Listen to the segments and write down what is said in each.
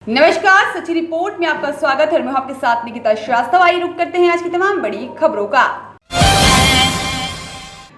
नमस्कार, सच्ची रिपोर्ट में आपका स्वागत है। मैं आपके साथ निकिता श्रीवास्तव। आइए रुक करते हैं आज की तमाम बड़ी खबरों का।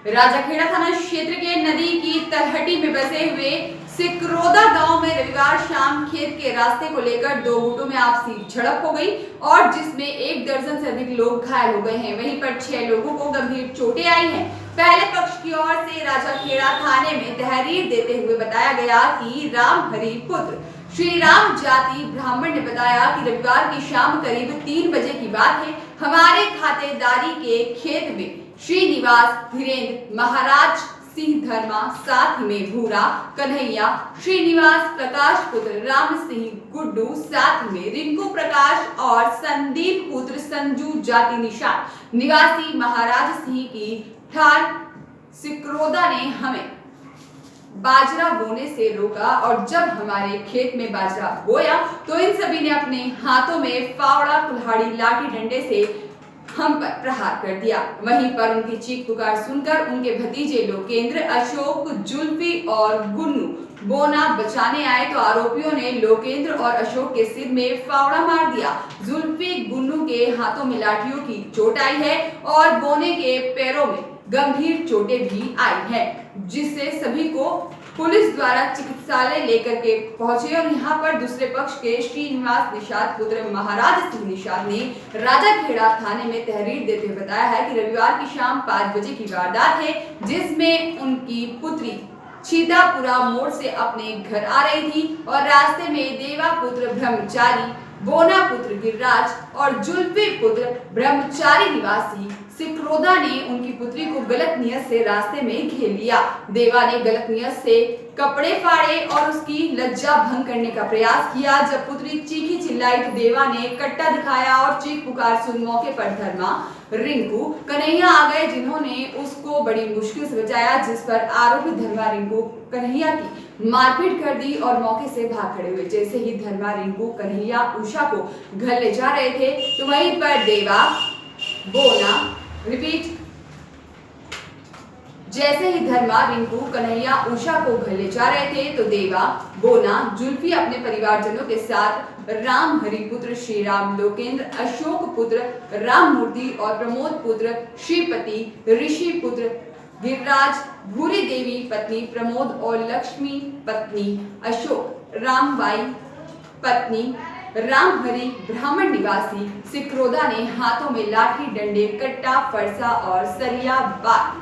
राजाखेड़ा थाना क्षेत्र के नदी की तलहटी में बसे हुए सिकरोदा गांव में रविवार शाम खेत के रास्ते को लेकर दो गुटों में आपसी झड़प हो गई और जिसमें 1 दर्जन से अधिक लोग घायल हो गए हैं। वहीं पर 6 लोगों को गंभीर चोटें आई हैं। पहले पक्ष की ओर से राजाखेड़ा थाने में तहरीर देते हुए बताया गया कि राम हरि पुत्र श्री राम जाति ब्राह्मण ने बताया कि रविवार की शाम करीब 3 बजे की बात है। हमारे खातेदारी के खेत में श्रीनिवास धीरेन्द्र महाराज सिंह धर्मा, साथ में भूरा कन्हैया श्रीनिवास प्रकाश पुत्र राम सिंह गुड्डू, साथ में रिंकू प्रकाश और संदीप पुत्र संजू जाति निशान निवासी महाराज सिंह की ठार सिकरोदा ने हमें बाजरा बोने से रोका और जब हमारे खेत में बाजरा बोया तो इन सभी ने अपने हाथों में फावड़ा, कुल्हाड़ी, लाठी डंडे से हम पर प्रहार कर दिया। वहीं पर उनकी चीख पुकार सुनकर उनके भतीजे लोकेंद्र, अशोक, जुल्फी और गुन्नू बोना बचाने आए तो आरोपियों ने लोकेंद्र और अशोक के सिर में फावड़ा मार दिया। जुल्फी, गुन्नू के हाथों में लाठियों की चोट आई है और बोने के पैरों में गंभीर चोटें भी आई है, जिससे सभी को पुलिस द्वारा चिकित्सालय लेकर के पहुंचे और यहाँ पर दूसरे पक्ष के श्रीनिवास निषाद पुत्र महाराज सिंह निषाद ने राजाखेड़ा थाने में तहरीर देते हुए बताया है कि रविवार की शाम 5 बजे की वारदात है, जिसमें उनकी पुत्री छीतापुरा मोड़ से अपने घर आ रही थी और रास्ते में देवा पुत्र ब्रह्मचारी, बोना पुत्र गिरिराज और जुल्फी पुत्र ब्रह्मचारी निवासी सिकरोदा ने उनकी पुत्री को गलत नियत से रास्ते में घेर लिया। देवा ने गलत नियत से कपड़े फाड़े और उसकी लज्जा भंग करने का प्रयास किया। जब पुत्री चीखी चिल्लाई तो देवा ने कट्टा दिखाया और चीख पुकार सुन मौके पर धर्मा, रिंकू, कन्हैया आ गए, जिन्होंने उसको बड़ी मुश्किल से बचाया, जिस पर आरोपी धर्मा, रिंकू, कन्हैया की मारपीट कर दी और मौके से भाग खड़े हुए। जैसे ही धर्मा, रिंकू, कन्हैया उषा को घर ले जा रहे थे तो वहीं पर देवा, बोना, रिपीट, जैसे ही धर्मा, रिंकू, कन्हैया उषा को घर ले जा रहे थे तो देवा, बोना, जुल्फी अपने परिवारजनों के साथ राम हरि पुत्र श्री राम, लोकेंद्र, अशोक पुत्र राम मूर्ति और प्रमोद पुत्र श्रीपति, ऋषि पुत्र गिरिराज, भूरी देवी पत्नी प्रमोद और लक्ष्मी पत्नी अशोक, रामबाई पत्नी रामहरि ब्राह्मण निवासी सिकरोदा ने हाथों में लाठी, डंडे, कट्टा, फरसा और सरिया बार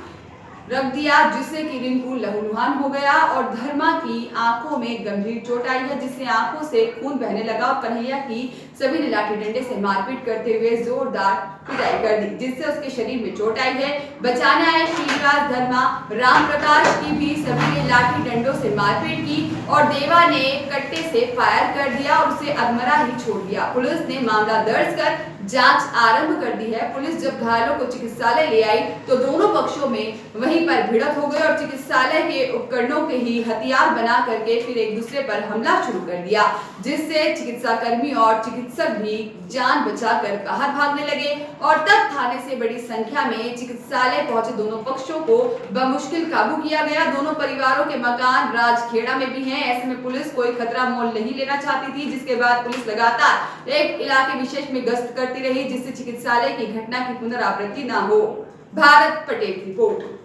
रख दिया, जिससे कि रिंकू लहूलुहान हो गया और धर्मा की आंखों में गंभीर चोट आई है, जिससे आंखों से खून बहने लगा और कन्हैया की सभी ने लाठी डंडे से मारपीट करते हुए जोरदार पिटाई कर दी, जिससे उसके शरीर में चोट आई है। बचाने आए श्रीनिवास, धर्मा, राम प्रकाश की भी सभी ने लाठी डंडों से मारपीट की और देवा ने कट्टे से फायर कर दिया और उसे अधमरा ही छोड़ दिया। पुलिस ने मामला दर्ज कर जांच आरंभ कर दी है। पुलिस जब घायलों को चिकित्सालय ले आई तो दोनों पक्षों में वहीं पर भिड़ंत हो गई और चिकित्सालय के उपकरणों के ही हथियार बना करके फिर एक दूसरे पर हमला शुरू कर दिया, जिससे चिकित्सा कर्मी और चिकित्सक भी जान बचाकर बाहर भागने लगे और तब थाने से बड़ी संख्या में चिकित्सालय पहुंचे दोनों पक्षों को बमुश्किल काबू किया गया। दोनों परिवारों के मकान राजखेड़ा में भी हैं। ऐसे में पुलिस कोई खतरा मोल नहीं लेना चाहती थी, जिसके बाद पुलिस लगातार एक इलाके विशेष में गश्त करती रही, जिससे चिकित्सालय की घटना की पुनरावृत्ति न हो। भारत पटेल की रिपोर्ट।